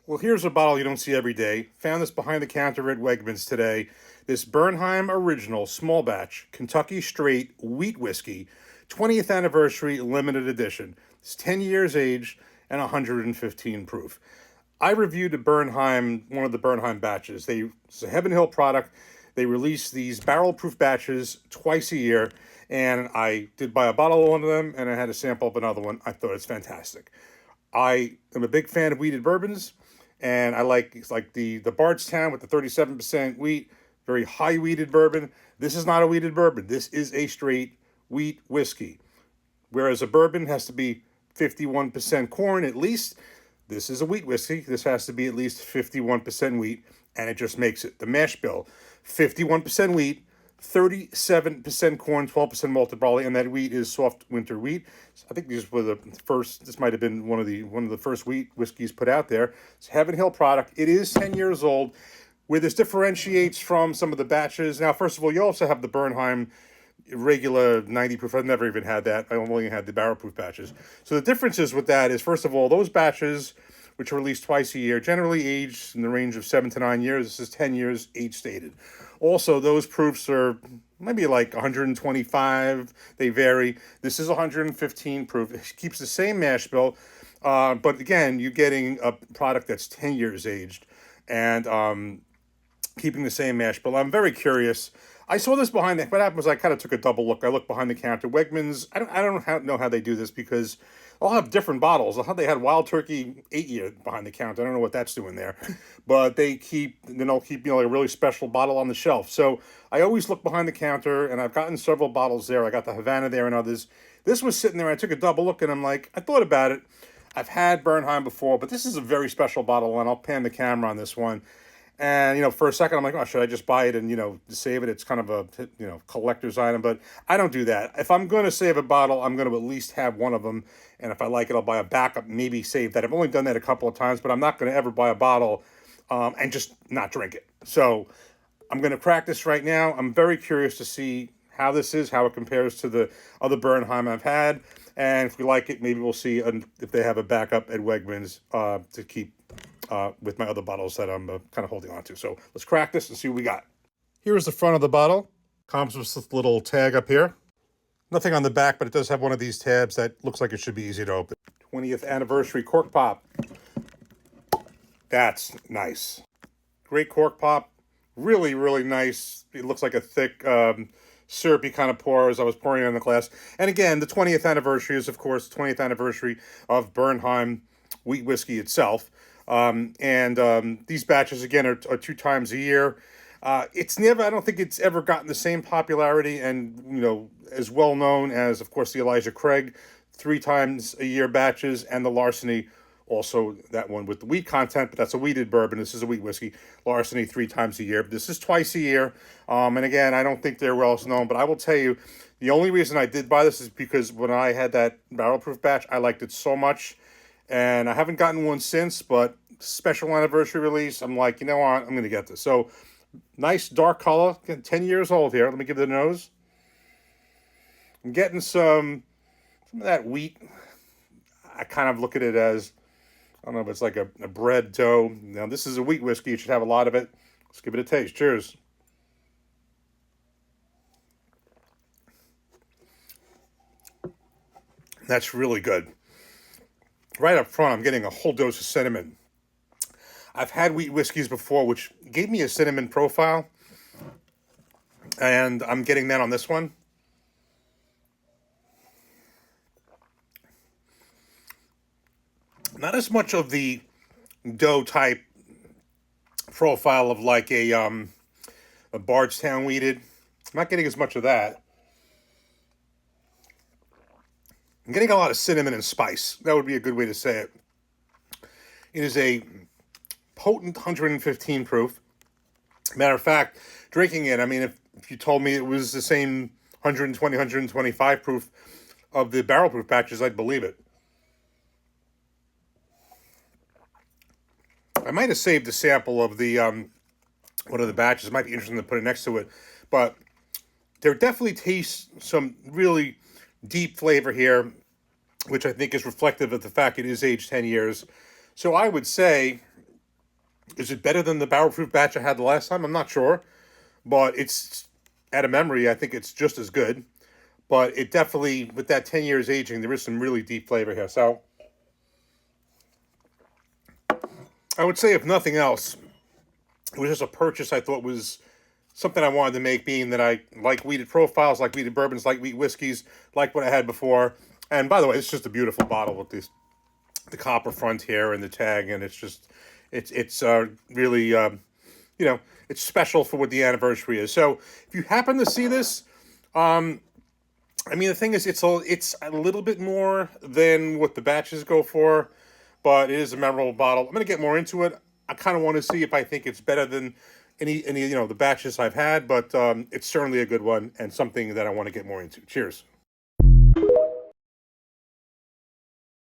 Well, here's a bottle you don't see every day. Found this behind the counter at Wegmans today. This Bernheim Original Small Batch Kentucky Straight Wheat Whiskey, 20th Anniversary Limited Edition. It's 10 years aged and 115 proof. I reviewed one of the Bernheim batches. It's a Heaven Hill product. They release these barrel proof batches twice a year, and I did buy a bottle of one of them, and I had a sample of another one. I thought it's fantastic. I am a big fan of wheated bourbons, and I like the Bardstown with the 37% wheat, very high wheated bourbon. This is not a wheated bourbon. This is a straight wheat whiskey. Whereas a bourbon has to be 51% corn at least, this is a wheat whiskey. This has to be at least 51% wheat, and it just makes it. The mash bill, 51% wheat, 37% corn, 12% malted barley, and that wheat is soft winter wheat. I think these were the first. This might have been one of the first wheat whiskeys put out there. It's a Heaven Hill product. It is 10 years old. Where this differentiates from some of the batches. Now, first of all, you also have the Bernheim regular 90 proof. I've never even had that. I only had the barrel proof batches. So the differences with that is, first of all, those batches, which are released twice a year, generally aged in the range of 7 to 9 years. This is 10 years age stated. Also, those proofs are maybe like 125. They vary. This is 115 proof. It keeps the same mash bill. But again, you're getting a product that's 10 years aged and keeping the same mash bill. I'm very curious. I saw this behind the. What happened was I kind of took a double look. I looked behind the counter. Wegmans. I don't know how they do this because they'll have different bottles. They had Wild Turkey 8 year behind the counter. I don't know what that's doing there, but they'll keep like a really special bottle on the shelf. So I always look behind the counter, and I've gotten several bottles there. I got the Havana there and others. This was sitting there. I took a double look, and I'm like, I thought about it. I've had Bernheim before, but this is a very special bottle, and I'll pan the camera on this one. And, for a second, I'm like, oh, should I just buy it and, save it? It's kind of a, collector's item. But I don't do that. If I'm going to save a bottle, I'm going to at least have one of them. And if I like it, I'll buy a backup, maybe save that. I've only done that a couple of times, but I'm not going to ever buy a bottle and just not drink it. So I'm going to crack this right now. I'm very curious to see how this is, how it compares to the other Bernheim I've had. And if we like it, maybe we'll see if they have a backup at Wegmans to keep with my other bottles that I'm kind of holding on to. So let's crack this and see what we got. Here's the front of the bottle. Comes with this little tag up here. Nothing on the back, but it does have one of these tabs that looks like it should be easy to open. 20th anniversary cork pop. That's nice. Great cork pop. Really, really nice. It looks like a thick, syrupy kind of pour as I was pouring it in the glass. And again, the 20th anniversary is, of course, the 20th anniversary of Bernheim wheat whiskey itself. These batches, again, are 2 times a year. I don't think it's ever gotten the same popularity and, as well known as, of course, the Elijah Craig 3 times a year batches and the Larceny, also that one with the wheat content, but that's a wheated bourbon. This is a wheat whiskey. Larceny 3 times a year. This is twice a year. And again, I don't think they're well known, but I will tell you, the only reason I did buy this is because when I had that barrel proof batch, I liked it so much. And I haven't gotten one since, but special anniversary release, I'm like, you know what, I'm going to get this. So, nice dark color, 10 years old here. Let me give it a nose. I'm getting some of that wheat. I kind of look at it as, I don't know if it's like a bread dough. Now, this is a wheat whiskey. You should have a lot of it. Let's give it a taste. Cheers. That's really good. Right up front, I'm getting a whole dose of cinnamon. I've had wheat whiskeys before, which gave me a cinnamon profile, and I'm getting that on this one. Not as much of the dough type profile of like a Bardstown wheated. I'm not getting as much of that. I'm getting a lot of cinnamon and spice. That would be a good way to say it. It is a potent 115 proof. Matter of fact, drinking it, I mean, if you told me it was the same 120, 125 proof of the barrel proof batches, I'd believe it. I might have saved a sample of the one of the batches. It might be interesting to put it next to it, but there definitely tastes some really deep flavor here, which I think is reflective of the fact it is aged 10 years. So I would say Is it better than the barrel proof batch I had the last time? I'm not sure, but it's out of memory. I think it's just as good. But it definitely, with that 10 years aging, there is some really deep flavor here. So I would say, if nothing else, it was just a purchase I thought was something I wanted to make, being that I like weeded profiles, like weeded bourbons, like wheat whiskeys, like what I had before. And by the way, it's just a beautiful bottle with the copper front here and the tag, and it's just it's really it's special for what the anniversary is. So if you happen to see this, I mean, the thing is, it's a little bit more than what the batches go for, but it is a memorable bottle. I'm gonna get more into it. I kind of want to see if I think it's better than any the batches I've had, but it's certainly a good one and something that I want to get more into. Cheers.